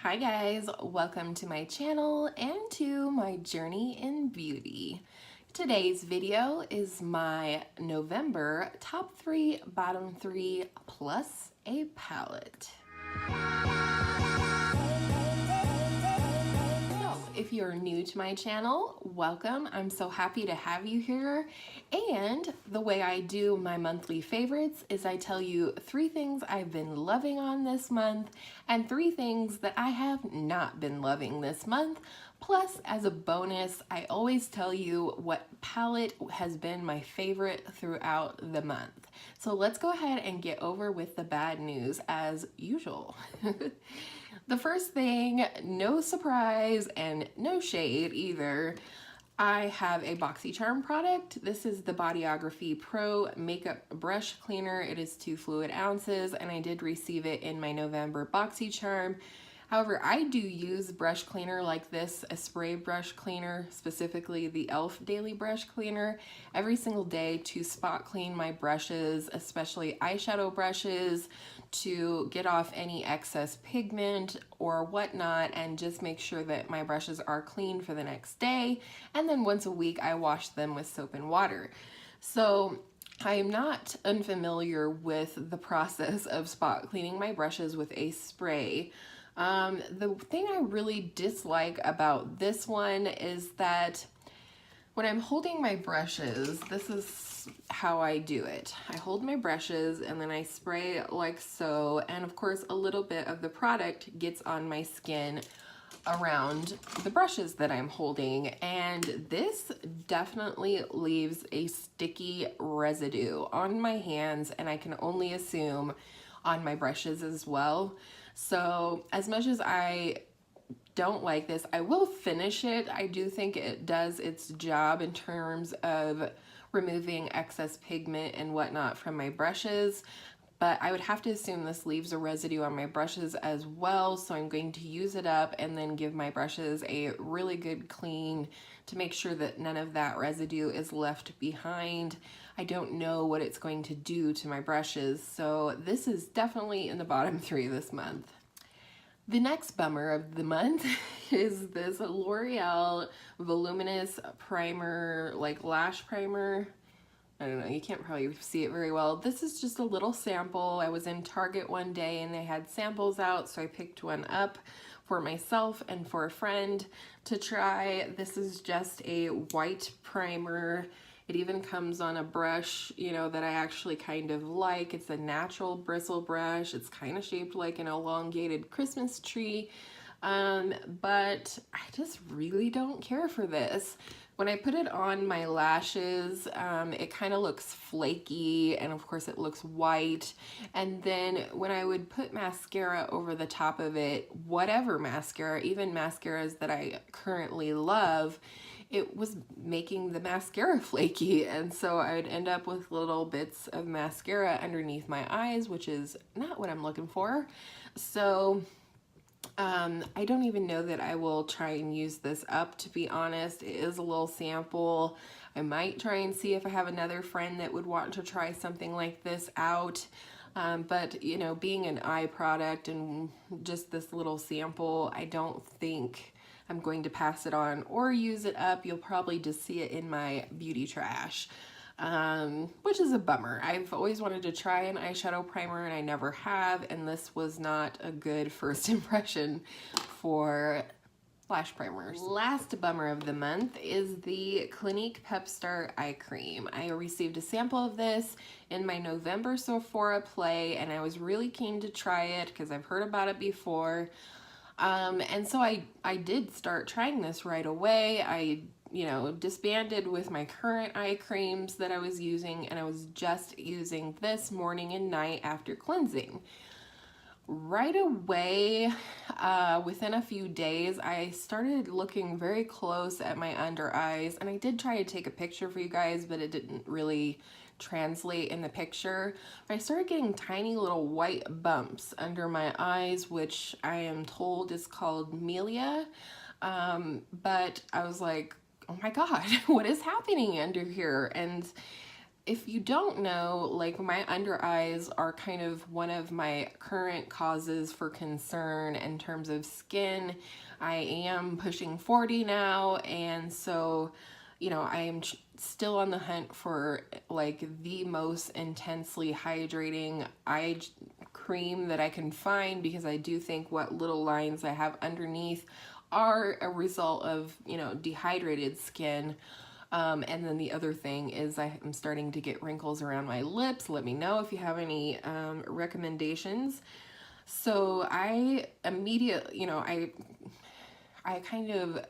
Hi guys, welcome to my channel and to my journey in beauty. Today's video is my November top 3, bottom 3 plus a palette. If you're new to my channel, welcome. I'm so happy to have you here. And the way I do my monthly favorites is I tell you 3 things I've been loving on this month and 3 things that I have not been loving this month. Plus, as a bonus, I always tell you what palette has been my favorite throughout the month. So let's go ahead and get over with the bad news as usual. The first thing, no surprise and no shade either, I have a BoxyCharm product. This is the Bodyography Pro Makeup Brush Cleaner. It is 2 fluid ounces and I did receive it in my November BoxyCharm. However, I do use brush cleaner like this, a spray brush cleaner, specifically the e.l.f. Daily Brush Cleaner, every single day to spot clean my brushes, especially eyeshadow brushes, to get off any excess pigment or whatnot and just make sure that my brushes are clean for the next day. And then once a week, I wash them with soap and water. So I am not unfamiliar with the process of spot cleaning my brushes with a spray. The thing I really dislike about this one is that when I'm holding my brushes, this is how I do it. I hold my brushes and then I spray like so, and of course a little bit of the product gets on my skin around the brushes that I'm holding, and this definitely leaves a sticky residue on my hands, and I can only assume on my brushes as well. So as much as I don't like this, I will finish it. I do think it does its job in terms of removing excess pigment and whatnot from my brushes, but I would have to assume this leaves a residue on my brushes as well, so I'm going to use it up and then give my brushes a really good clean to make sure that none of that residue is left behind. I don't know what it's going to do to my brushes, so this is definitely in the bottom 3 this month. The next bummer of the month is this L'Oreal Voluminous Primer, like lash primer. I don't know, you can't probably see it very well. This is just a little sample. I was in Target one day and they had samples out, so I picked one up for myself and for a friend to try. This is just a white primer. It even comes on a brush, you know, that I actually kind of like. It's a natural bristle brush. It's kind of shaped like an elongated Christmas tree, but I just really don't care for this. When I put it on my lashes, it kind of looks flaky, and of course it looks white. And then when I would put mascara over the top of it, whatever mascara, even mascaras that I currently love, it was making the mascara flaky, and so I'd end up with little bits of mascara underneath my eyes, which is not what I'm looking for. So I don't even know that I will try and use this up, to be honest. It is a little sample. I might try and see if I have another friend that would want to try something like this out. But you know, being an eye product and just this little sample, I don't think I'm going to pass it on or use it up. You'll probably just see it in my beauty trash, which is a bummer. I've always wanted to try an eyeshadow primer and I never have, and this was not a good first impression for lash primers. Last bummer of the month is the Clinique Pep Start Eye Cream. I received a sample of this in my November Sephora play and I was really keen to try it because I've heard about it before. And so I did start trying this right away. I, you know, disbanded with my current eye creams that I was using, and I was just using this morning and night after cleansing. Right away, within a few days, I started looking very close at my under eyes, and I did try to take a picture for you guys, but it didn't really translate in the picture. I started getting tiny little white bumps under my eyes, which I am told is called melia. But I was like, oh my God, what is happening under here? And if you don't know, like my under eyes are kind of one of my current causes for concern in terms of skin. I am pushing 40 now, and so, you know, I am still on the hunt for like the most intensely hydrating eye cream that I can find, because I do think what little lines I have underneath are a result of, you know, dehydrated skin. And then the other thing is I'm starting to get wrinkles around my lips. Let me know if you have any recommendations. So I immediately, you know, I kind of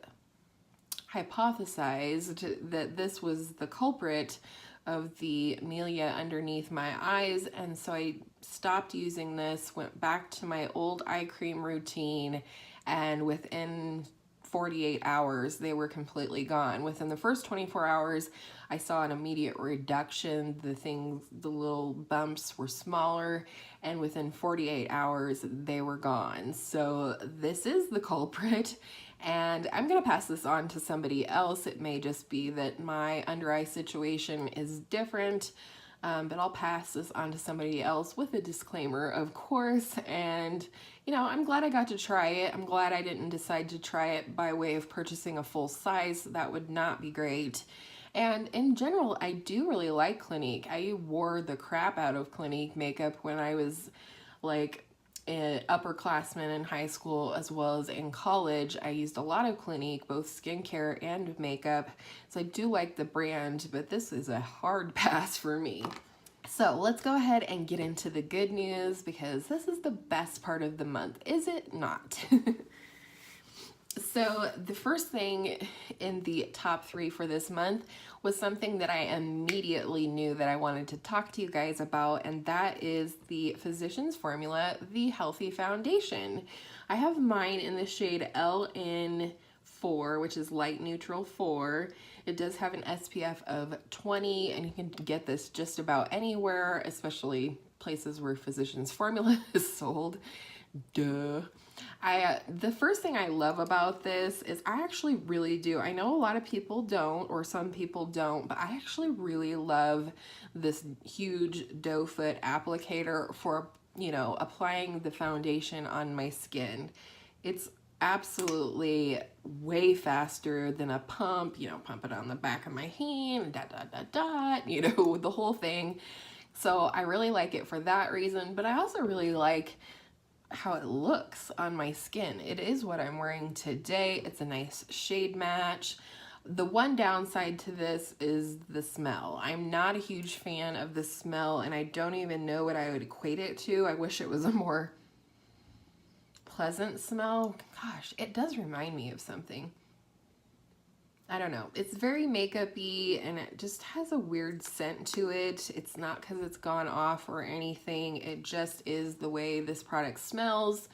hypothesized that this was the culprit of the milia underneath my eyes, and so I stopped using this, went back to my old eye cream routine, and within 48 hours they were completely gone. Within the first 24 hours I saw an immediate reduction. The little bumps were smaller, and within 48 hours they were gone. So this is the culprit, and I'm gonna pass this on to somebody else. It may just be that my under eye situation is different, but I'll pass this on to somebody else with a disclaimer, of course. And you know, I'm glad I got to try it. I'm glad I didn't decide to try it by way of purchasing a full size. That would not be great. And in general, I do really like Clinique. I wore the crap out of Clinique makeup when I was like an upperclassman in high school as well as in college. I used a lot of Clinique, both skincare and makeup. So I do like the brand, but this is a hard pass for me. So let's go ahead and get into the good news, because this is the best part of the month, is it not? So the first thing in the top 3 for this month was something that I immediately knew that I wanted to talk to you guys about, and that is the Physicians Formula, the Healthy Foundation. I have mine in the shade LN4, which is light neutral 4. It does have an SPF of 20, and you can get this just about anywhere, especially places where Physicians Formula is sold. Duh. The first thing I love about this is I actually really do. I know a lot of people don't, or some people don't, but I actually really love this huge doe foot applicator for, you know, applying the foundation on my skin. It's absolutely way faster than a pump, you know, pump it on the back of my hand, dot, dot, dot, dot, you know, the whole thing. So I really like it for that reason, but I also really like how it looks on my skin. It is what I'm wearing today. It's a nice shade match. The one downside to this is the smell. I'm not a huge fan of the smell, and I don't even know what I would equate it to. I wish it was a more pleasant smell. Gosh, it does remind me of something. I don't know. It's very makeup-y, and it just has a weird scent to it. It's not because it's gone off or anything. It just is the way this product smells.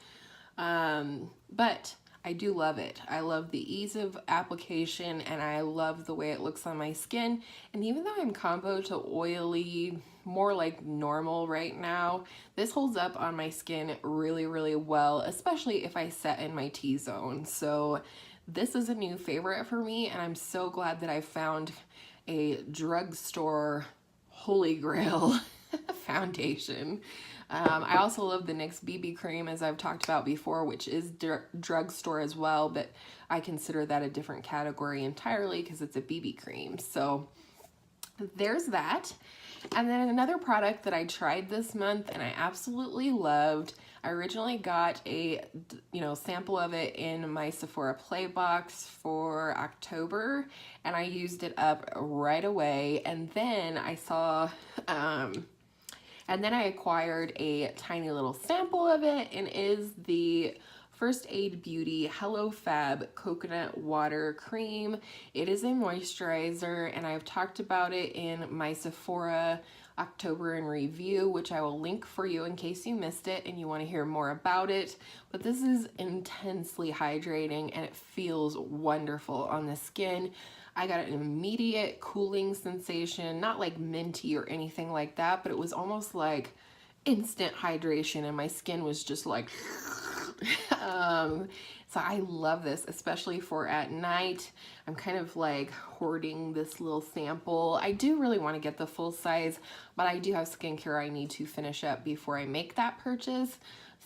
But I do love it. I love the ease of application, and I love the way it looks on my skin. And even though I'm combo to oily, more like normal right now, this holds up on my skin really, really well, especially if I set in my T-zone. So this is a new favorite for me, and I'm so glad that I found a drugstore holy grail foundation. I also love the NYX BB cream, as I've talked about before, which is drugstore as well, but I consider that a different category entirely because it's a BB cream. So there's that. And then another product that I tried this month and I absolutely loved. I originally got a, sample of it in my Sephora Play box for October, and I used it up right away. And then I saw, and then I acquired a tiny little sample of it, and it is the First Aid Beauty Hello Fab Coconut Water Cream. It is a moisturizer, and I've talked about it in my Sephora October in review, which I will link for you in case you missed it and you want to hear more about it. But this is intensely hydrating, and it feels wonderful on the skin. I got an immediate cooling sensation, not like minty or anything like that, but it was almost like instant hydration, and my skin was just like So I love this, especially for at night. I'm kind of like hoarding this little sample. I do really want to get the full size, but I do have skincare I need to finish up before I make that purchase.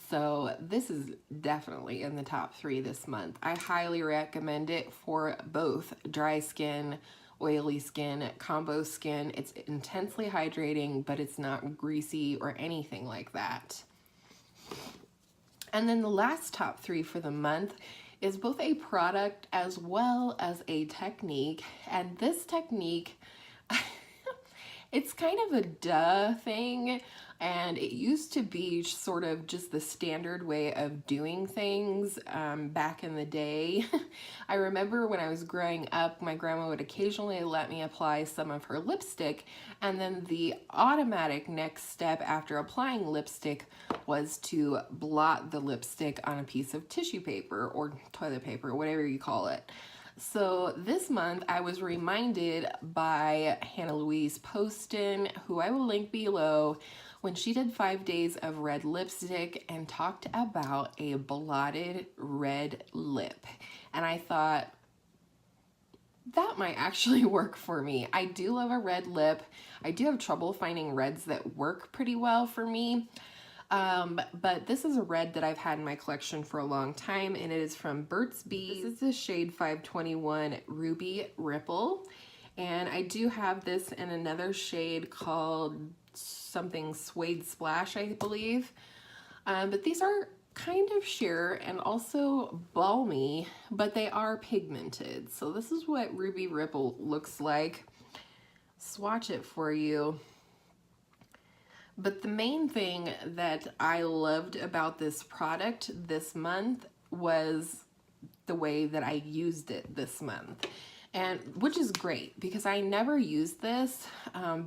So this is definitely in the top 3 this month. I highly recommend it for both dry skin, oily skin, combo skin. It's intensely hydrating, but it's not greasy or anything like that. And then the last top 3 for the month is both a product as well as a technique. And this technique, it's kind of a duh thing, and it used to be sort of just the standard way of doing things back in the day. I remember when I was growing up, my grandma would occasionally let me apply some of her lipstick, and then the automatic next step after applying lipstick was to blot the lipstick on a piece of tissue paper or toilet paper, whatever you call it. So this month I was reminded by Hannah Louise Poston, who I will link below, when she did 5 days of red lipstick and talked about a blotted red lip. And I thought, that might actually work for me. I do love a red lip. I do have trouble finding reds that work pretty well for me. But this is a red that I've had in my collection for a long time, and it is from Burt's Bees. This is the shade 521 Ruby Ripple, and I do have this in another shade called something Suede Splash, I believe. But these are kind of sheer and also balmy, but they are pigmented. So this is what Ruby Ripple looks like. Swatch it for you. But the main thing that I loved about this product this month was the way that I used it this month. And which is great because I never used this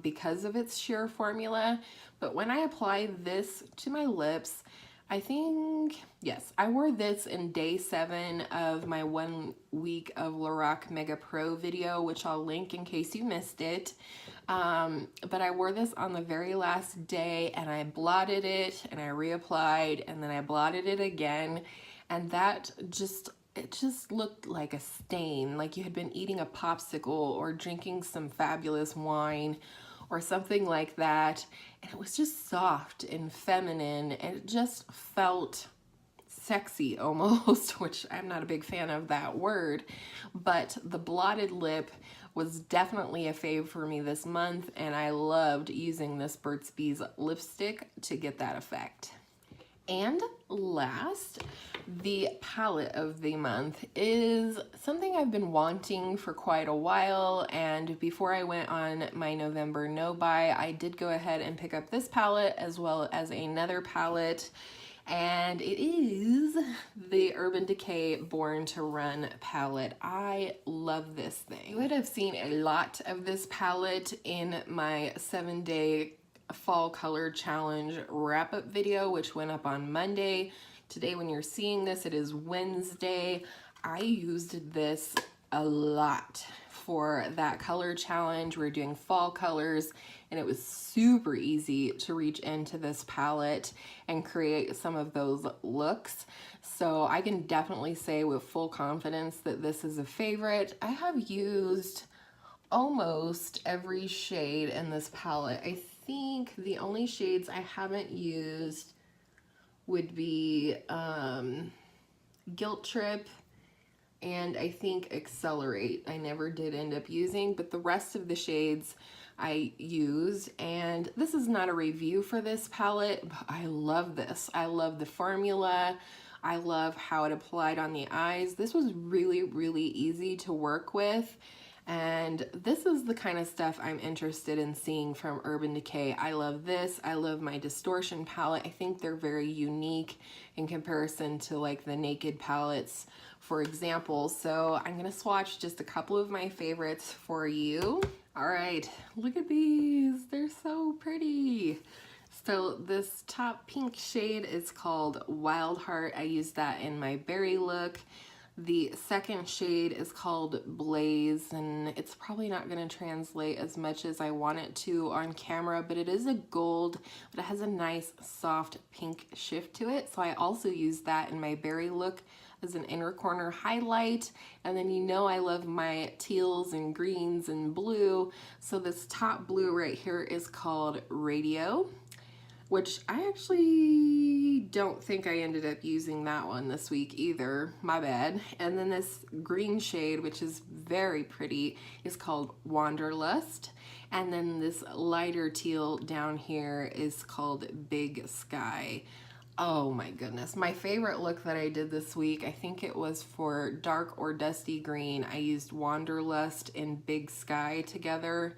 because of its sheer formula. But when I apply this to my lips, I think, yes, I wore this in day 7 of my 1 week of Lorac Mega Pro video, which I'll link in case you missed it. But I wore this on the very last day, and I blotted it and I reapplied, and then I blotted it again, and that it just looked like a stain, like you had been eating a popsicle or drinking some fabulous wine or something like that. And it was just soft and feminine, and it just felt sexy almost, which I'm not a big fan of that word. But the blotted lip was definitely a fave for me this month, and I loved using this Burt's Bees lipstick to get that effect. And last, the palette of the month is something I've been wanting for quite a while, and before I went on my November no buy, I did go ahead and pick up this palette as well as another palette, and it is the Urban Decay Born to Run palette. I love this thing. You would have seen a lot of this palette in my 7-day fall color challenge wrap-up video, which went up on Monday. Today when you're seeing this, it is Wednesday. I used this a lot for that color challenge. We're doing fall colors, and it was super easy to reach into this palette and create some of those looks. So I can definitely say with full confidence that this is a favorite. I have used almost every shade in this palette. I think the only shades I haven't used would be Guilt Trip and I think Accelerate. I never did end up using, but the rest of the shades I used. And this is not a review for this palette, but I love this. I love the formula. I love how it applied on the eyes. This was really, really easy to work with. And this is the kind of stuff I'm interested in seeing from Urban Decay. I love this. I love my Distortion palette. I think they're very unique in comparison to like the Naked palettes, for example. So I'm gonna swatch just a couple of my favorites for you. All right, look at these. They're so pretty. So this top pink shade is called Wild Heart. I used that in my berry look. The second shade is called Blaze, and it's probably not going to translate as much as I want it to on camera, but it is a gold, but it has a nice soft pink shift to it. So I also used that in my berry look as an inner corner highlight. And then you know I love my teals and greens and blue. So this top blue right here is called Radio, which I actually don't think I ended up using that one this week either, my bad. And then this green shade, which is very pretty, is called Wanderlust. And then this lighter teal down here is called Big Sky. Oh my goodness, my favorite look that I did this week, I think it was for dark or dusty green. I used Wanderlust and Big Sky together,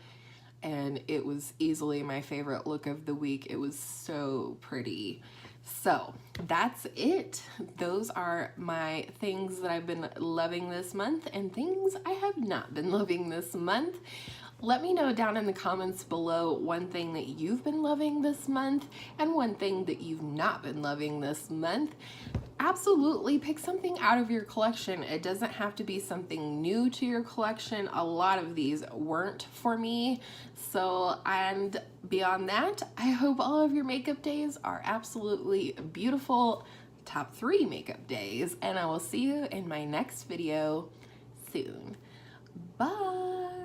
and it was easily my favorite look of the week. It was so pretty. So that's it. Those are my things that I've been loving this month and things I have not been loving this month. Let me know down in the comments below one thing that you've been loving this month and one thing that you've not been loving this month. Absolutely pick something out of your collection. It doesn't have to be something new to your collection. A lot of these weren't for me. So, and beyond that, I hope all of your makeup days are absolutely beautiful. Top 3 makeup days. And I will see you in my next video soon. Bye.